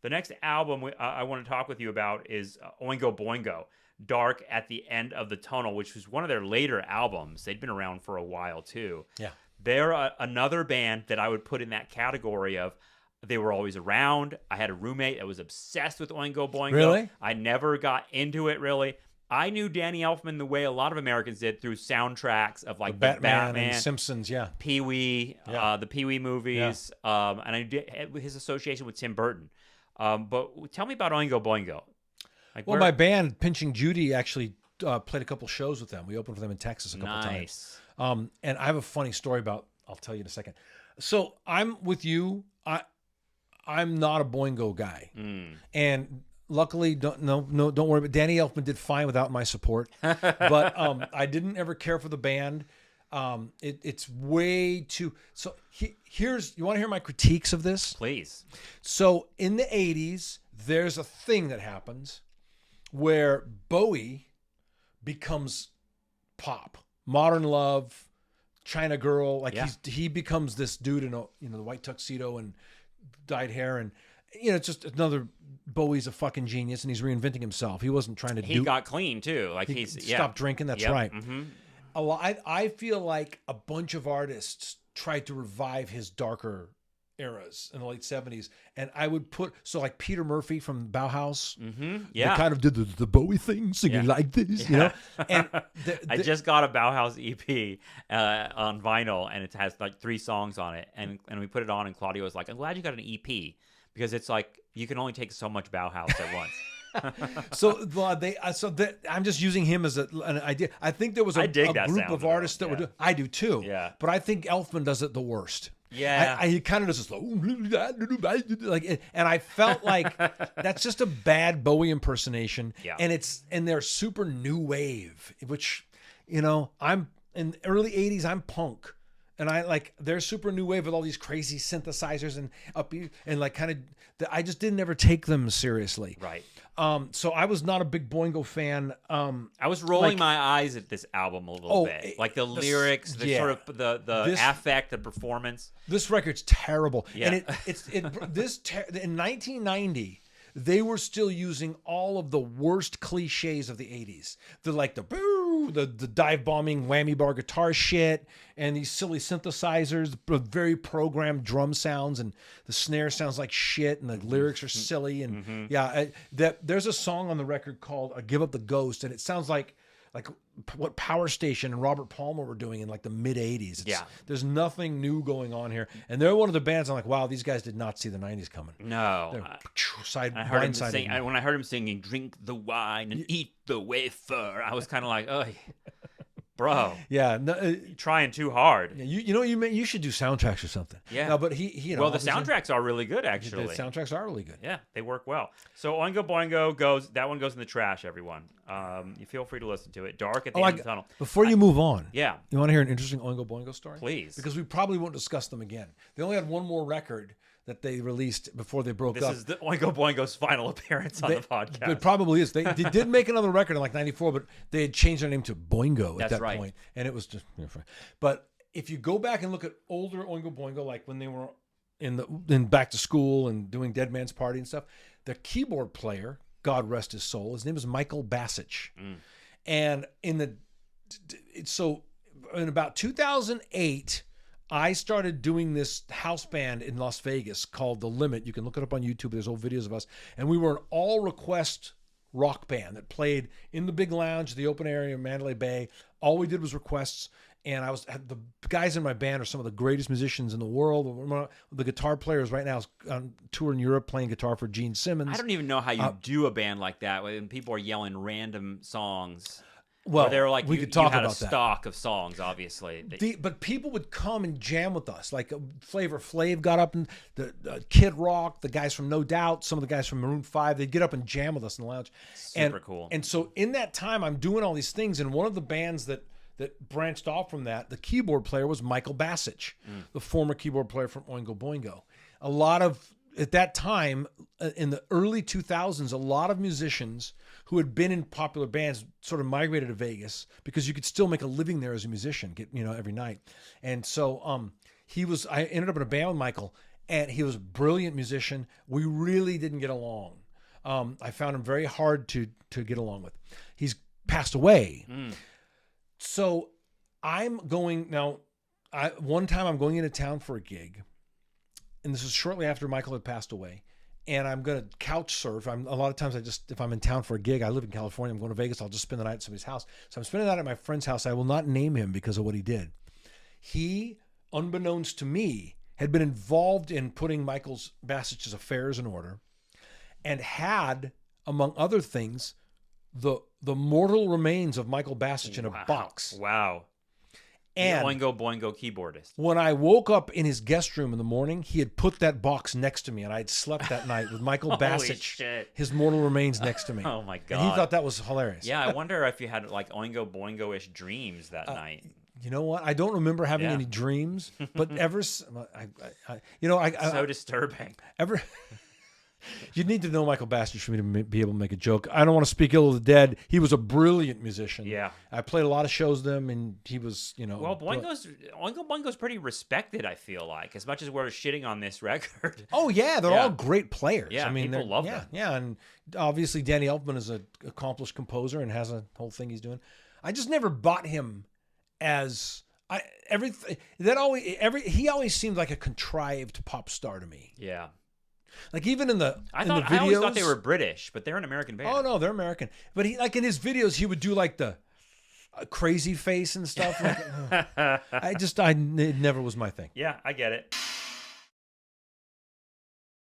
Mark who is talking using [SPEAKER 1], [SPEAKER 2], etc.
[SPEAKER 1] The next album I want to talk with you about is Oingo Boingo, Dark at the End of the Tunnel, which was one of their later albums. They'd been around for a while, too.
[SPEAKER 2] Yeah.
[SPEAKER 1] They're another band that I would put in that category of they were always around. I had a roommate that was obsessed with Oingo Boingo.
[SPEAKER 2] Really?
[SPEAKER 1] I never got into it, really. I knew Danny Elfman the way a lot of Americans did through soundtracks of like the Batman
[SPEAKER 2] and Simpsons, yeah.
[SPEAKER 1] Pee-wee, the Pee-wee movies, and I did his association with Tim Burton. But tell me about Oingo Boingo. Like,
[SPEAKER 2] my band, Pinching Judy, actually played a couple shows with them. We opened for them in Texas a couple times. And I have a funny story I'll tell you in a second. So I'm with you. I'm not a Boingo guy. And luckily, don't worry. But Danny Elfman did fine without my support. But I didn't ever care for the band. It's way too. So here's, you want to hear my critiques of this?
[SPEAKER 1] Please.
[SPEAKER 2] So in the 80s, there's a thing that happens where Bowie becomes pop, Modern Love, China Girl. Like he becomes this dude in the white tuxedo and dyed hair, and it's just another. Bowie's a fucking genius, and he's reinventing himself. He wasn't trying to. He
[SPEAKER 1] got clean too. Like he
[SPEAKER 2] stopped drinking. That's right. Mm-hmm. I feel like a bunch of artists tried to revive his darker eras in the late 70s, and I would put like Peter Murphy from Bauhaus. They kind of did the Bowie thing, singing like this, you know. And
[SPEAKER 1] I just got a Bauhaus EP on vinyl, and it has like 3 songs on it, and we put it on, and Claudia was like, "I'm glad you got an EP because it's like you can only take so much Bauhaus at once." I'm just using him as an idea. I think there was a group of artists that would do. I do too. Yeah.
[SPEAKER 2] But I think Elfman does it the worst.
[SPEAKER 1] Yeah.
[SPEAKER 2] He kind of does this like, and I felt like that's just a bad Bowie impersonation.
[SPEAKER 1] Yeah.
[SPEAKER 2] And they're super new wave, which, I'm in the early 80s. I'm punk. And they're super new wave with all these crazy synthesizers and upbeat and like kind of, I just didn't ever take them seriously.
[SPEAKER 1] Right.
[SPEAKER 2] So I was not a big Boingo fan.
[SPEAKER 1] I was rolling my eyes at this album a little bit, like the lyrics, sort of the affect, the performance.
[SPEAKER 2] This record's terrible.
[SPEAKER 1] Yeah.
[SPEAKER 2] And in 1990. They were still using all of the worst cliches of the 80s. The dive bombing whammy bar guitar shit and these silly synthesizers, very programmed drum sounds, and the snare sounds like shit and the lyrics are silly. And there's a song on the record called "Give Up the Ghost," and it sounds like what Power Station and Robert Palmer were doing in like the mid 80s. There's nothing new going on here. And they're one of the bands I'm like, wow, these guys did not see the 90s coming.
[SPEAKER 1] No.
[SPEAKER 2] When
[SPEAKER 1] I heard him singing, "Drink the wine and eat the wafer," I was kind of like, oh, bro.
[SPEAKER 2] Yeah.
[SPEAKER 1] You're trying too hard.
[SPEAKER 2] You should do soundtracks or something.
[SPEAKER 1] Yeah.
[SPEAKER 2] No, but the
[SPEAKER 1] soundtracks are really good, actually.
[SPEAKER 2] The soundtracks are really good.
[SPEAKER 1] Yeah, they work well. So Oingo Boingo goes in the trash, everyone. You feel free to listen to it. Dark at the End of the Tunnel.
[SPEAKER 2] Before you move on,
[SPEAKER 1] you
[SPEAKER 2] want to hear an interesting Oingo Boingo story?
[SPEAKER 1] Please.
[SPEAKER 2] Because we probably won't discuss them again. They only had one more record that they released before they broke up.
[SPEAKER 1] This is the Oingo Boingo's final appearance on the podcast.
[SPEAKER 2] It probably is. They did make another record in like 94, but they had changed their name to Boingo at that point. And it was just... But if you go back and look at older Oingo Boingo, like when they were in back to school and doing Dead Man's Party and stuff, their keyboard player, God rest his soul, his name was Michael Bassich. And in about 2008... I started doing this house band in Las Vegas called The Limit. You can look it up on YouTube. There's old videos of us. And we were an all-request rock band that played in the big lounge, the open area in Mandalay Bay. All we did was requests. And the guys in my band are some of the greatest musicians in the world. The guitar player is right now on tour in Europe playing guitar for Gene Simmons.
[SPEAKER 1] I don't even know how you do a band like that when people are yelling random songs.
[SPEAKER 2] Well,
[SPEAKER 1] they're like,
[SPEAKER 2] we could talk about that.
[SPEAKER 1] Stock of songs, obviously.
[SPEAKER 2] But people would come and jam with us. Like Flavor Flav got up, and the Kid Rock, the guys from No Doubt, some of the guys from Maroon 5, they'd get up and jam with us in the lounge.
[SPEAKER 1] Super cool.
[SPEAKER 2] And so in that time, I'm doing all these things, and one of the bands that branched off from that, the keyboard player was Michael Bassich, the former keyboard player from Oingo Boingo. At that time, in the early 2000s, a lot of musicians who had been in popular bands sort of migrated to Vegas because you could still make a living there as a musician, every night. And so I ended up in a band with Michael, and he was a brilliant musician. We really didn't get along. I found him very hard to get along with. He's passed away. So I'm going now. One time I'm going into town for a gig, and this is shortly after Michael had passed away. And I'm going to couch surf. A lot of times if I'm in town for a gig, I live in California, I'm going to Vegas, I'll just spend the night at somebody's house. So I'm spending the night at my friend's house. I will not name him because of what he did. He, unbeknownst to me, had been involved in putting Michael Bassett's affairs in order and had, among other things, the mortal remains of Michael Bassett in a box.
[SPEAKER 1] Wow.
[SPEAKER 2] And
[SPEAKER 1] Oingo Boingo keyboardist.
[SPEAKER 2] When I woke up in his guest room in the morning, he had put that box next to me, and I had slept that night with Michael Bassett, his mortal remains next to me.
[SPEAKER 1] Oh my God.
[SPEAKER 2] And he thought that was hilarious.
[SPEAKER 1] Yeah, I wonder if you had like Oingo Boingo-ish dreams that night.
[SPEAKER 2] You know what? I don't remember having any dreams, but so
[SPEAKER 1] disturbing.
[SPEAKER 2] You'd need to know Michael Bassett for me to be able to make a joke. I don't want to speak ill of the dead. He was a brilliant musician.
[SPEAKER 1] Yeah.
[SPEAKER 2] I played a lot of shows with him, and he was,
[SPEAKER 1] Well, Oingo Boingo's pretty respected, I feel like, as much as we're shitting on this record.
[SPEAKER 2] Oh, yeah. They're all great players.
[SPEAKER 1] Yeah,
[SPEAKER 2] I mean,
[SPEAKER 1] people love them.
[SPEAKER 2] Yeah, and obviously Danny Elfman is an accomplished composer and has a whole thing he's doing. I just never bought him as... he always seemed like a contrived pop star to me.
[SPEAKER 1] Yeah.
[SPEAKER 2] Like even in the
[SPEAKER 1] I
[SPEAKER 2] videos,
[SPEAKER 1] always thought they were British, but they're an American band.
[SPEAKER 2] Oh no, they're American. But he like in his videos, he would do like the crazy face and stuff. Like, it never was my thing.
[SPEAKER 1] Yeah, I get it.